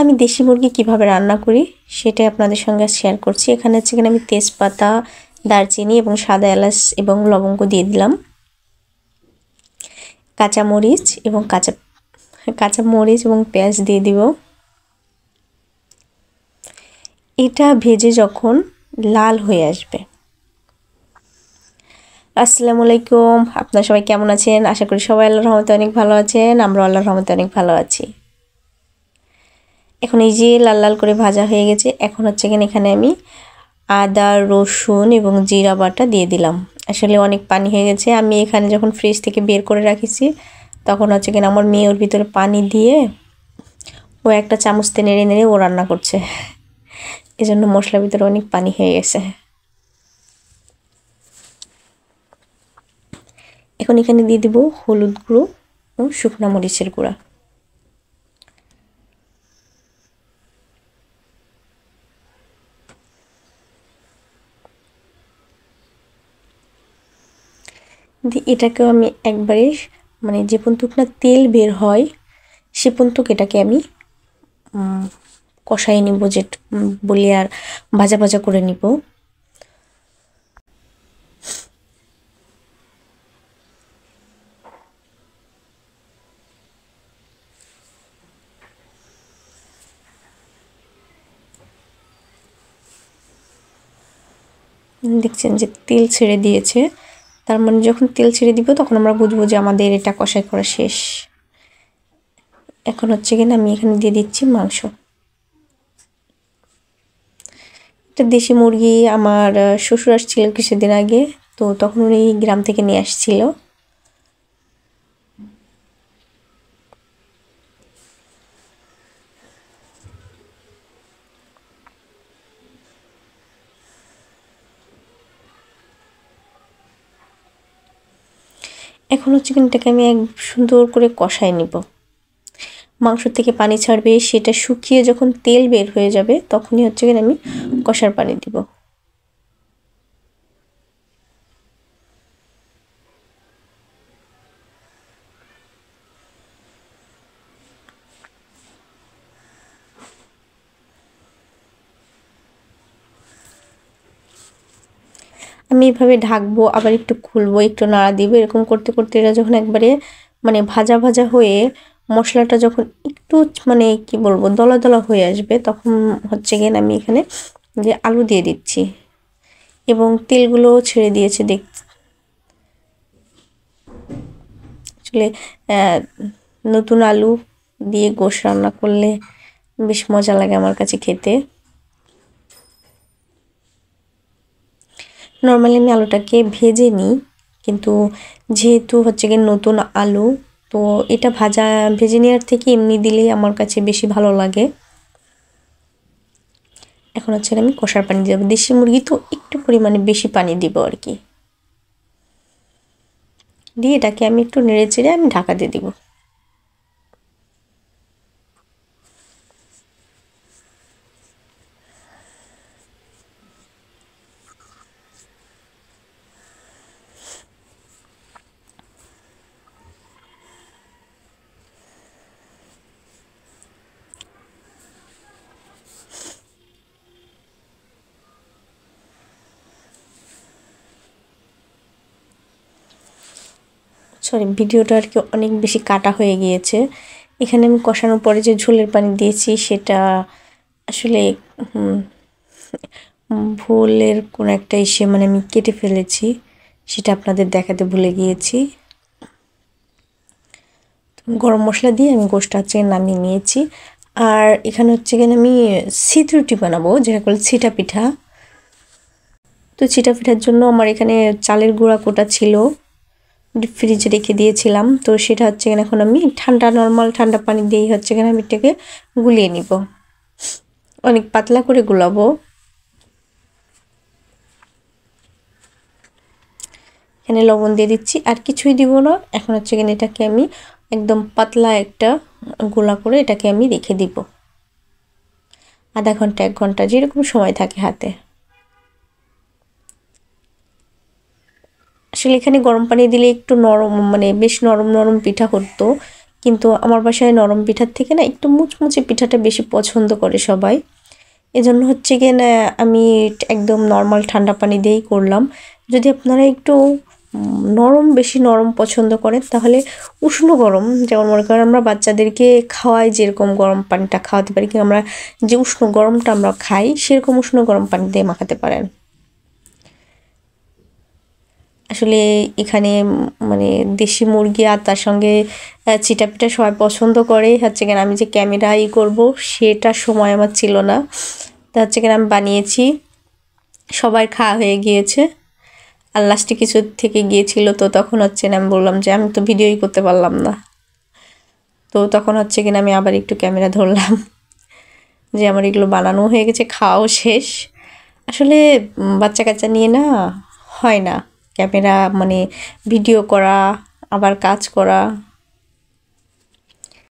আমি দেশি মুরগি কিভাবে রান্না করি সেটাই আপনাদের সঙ্গে শেয়ার করছি। এখানে হচ্ছে কিনা আমি তেজপাতা, দারচিনি এবং সাদা এলাচ এবং লবঙ্গ দিয়ে দিলাম, কাঁচামরিচ এবং কাঁচামরিচ এবং পেঁয়াজ দিয়ে দিব। এটা ভেজে যখন লাল হয়ে আসবে। আসসালামু আলাইকুম, আপনারা সবাই কেমন আছেন? আশা করি সবাই আল্লাহর রহমতে অনেক ভালো আছেন। আমরা আল্লাহর রহমতে অনেক ভালো আছি। এখন এই যে লাল লাল করে ভাজা হয়ে গেছে, এখন হচ্ছে কিনা এখানে আমি আদা, রসুন এবং জিরা বাটা দিয়ে দিলাম। আসলে অনেক পানি হয়ে গেছে, আমি এখানে যখন ফ্রিজ থেকে বের করে রাখিছি তখন হচ্ছে কিনা আমার মেয়ে ওর ভিতরে পানি দিয়ে ও একটা চামচতে নেড়ে নেড়ে ও রান্না করছে, এজন্য মশলার ভিতরে অনেক পানি হয়ে গেছে। এখন এখানে দিয়ে দিব হলুদ গুঁড়ো ও শুকনো মরিচের গুঁড়া। এটাকেও আমি একবারে মানে যে পর্যন্ত না তেল বের হয় সে পর্যন্ত এটাকে আমি কষাই নিব, যে বলি আর ভাজা ভাজা করে নিব। দেখছেন যে তেল ছেড়ে দিয়েছে, তার মানে যখন তেল ছেড়ে দিব তখন আমরা বুঝবো যে আমাদের এটা কষাই করা শেষ। এখন হচ্ছে কিনা আমি এখানে দিয়ে দিচ্ছি মাংস। এটা দেশি মুরগি, আমার শ্বশুর আসছিল কিছুদিন আগে, তো তখন উনি গ্রাম থেকে নিয়ে আসছিল। এখন হচ্ছে কিন্তু এটাকে আমি এক সুন্দর করে কষাই নিব। মাংস থেকে পানি ছাড়বে, সেটা শুকিয়ে যখন তেল বের হয়ে যাবে তখনই হচ্ছে কিনা আমি কষার পানি দিব। আমি এভাবে ঢাকবো, আবার একটু খুলবো, একটু নাড়া দিব, এরকম করতে করতে এটা যখন একবারে মানে ভাজা ভাজা হয়ে মশলাটা যখন একটু মানে কি বলবো দলা দলা হয়ে আসবে তখন হচ্ছে গিয়ে আমি এখানে যে আলু দিয়ে দিচ্ছি এবং তেলগুলো ছেড়ে দিয়েছে। আসলে নতুন আলু দিয়ে গোশ রান্না করলে বেশ মজা লাগে আমার কাছে খেতে। নর্মালি আমি আলুটাকে ভেজে নিই, কিন্তু যেহেতু হচ্ছে গিয়ে নতুন আলু, তো এটা ভেজে নেওয়ার থেকে এমনি দিলেই আমার কাছে বেশি ভালো লাগে। এখন হচ্ছে আমি কষার পানি দিয়ে দেবো। দেশি মুরগি তো একটু পরিমাণে বেশি পানি দিব আর কি, দিয়ে এটাকে আমি একটু নেড়ে চেড়ে আমি ঢাকা দিয়ে দিব। সরি, ভিডিওটা আর কি অনেক বেশি কাটা হয়ে গিয়েছে। এখানে আমি কষানোর পরে যে ঝোলের পানি দিয়েছি সেটা আসলে ভুলের কোনো একটা ইসে মানে আমি কেটে ফেলেছি, সেটা আপনাদের দেখাতে ভুলে গিয়েছি। গরম মশলা দিয়ে আমি গোশটা হচ্ছে নামিয়ে নিয়েছি। আর এখানে হচ্ছে কিনা আমি শীত রুটি বানাবো, যেটা বলে ছিটা পিঠা। তো ছিটা পিঠার জন্য আমার এখানে চালের গুঁড়া কোটা ছিল, ডিপ ফ্রিজে রেখে দিয়েছিলাম। তো সেটা হচ্ছে কিনা এখন আমি নর্মাল ঠান্ডা পানি দিয়েই হচ্ছে কিনা আমি এটাকে গুলিয়ে নিব, অনেক পাতলা করে গুলাবো। এখানে লবণ দিয়ে দিচ্ছি, আর কিছুই দিব না। এখন হচ্ছে কিনা এটাকে আমি একদম পাতলা একটা গোলা করে এটাকে আমি রেখে দিব আধা ঘন্টা 1 ঘন্টা, যেরকম সময় থাকে হাতে। আসলে এখানে গরম পানি দিলে একটু নরম মানে বেশ নরম নরম পিঠা হতো, কিন্তু আমার বাসায় নরম পিঠার থেকে না একটু মুচমুচে পিঠাটা বেশি পছন্দ করে সবাই। এজন্য হচ্ছে গিয়ে না আমি একদম নর্মাল ঠান্ডা পানি দিয়েই করলাম। যদি আপনারা একটু নরম বেশি নরম পছন্দ করেন তাহলে উষ্ণ গরম, যেমন মনে করেন আমরা বাচ্চাদেরকে খাওয়াই যেরকম গরম পানিটা খাওয়াতে পারি, কিন্তু আমরা যে উষ্ণ গরমটা আমরা খাই সেরকম উষ্ণ গরম পানি দিয়ে মাখাতে পারেন। আসলে এখানে মানে দেশি মুরগি আর তার সঙ্গে চিটা পিঠা সবাই পছন্দ করে। হচ্ছে কিনা আমি যে ক্যামেরাই করব সেটা সময় আমার ছিল না, তা হচ্ছে কিনা আমি বানিয়েছি, সবার খাওয়া হয়ে গিয়েছে। আর লাস্টে কিছু থেকে গিয়েছিল, তো তখন হচ্ছে না আমি বললাম যে আমি তো ভিডিওই করতে পারলাম না, তো তখন হচ্ছে কিনা আমি আবার একটু ক্যামেরা ধরলাম যে আমার এগুলো বানানো হয়ে গেছে, খাওয়াও শেষ। আসলে বাচ্চা কাচ্চা নিয়ে না হয় না ক্যামেরা মানে ভিডিও করা আবার কাজ করা।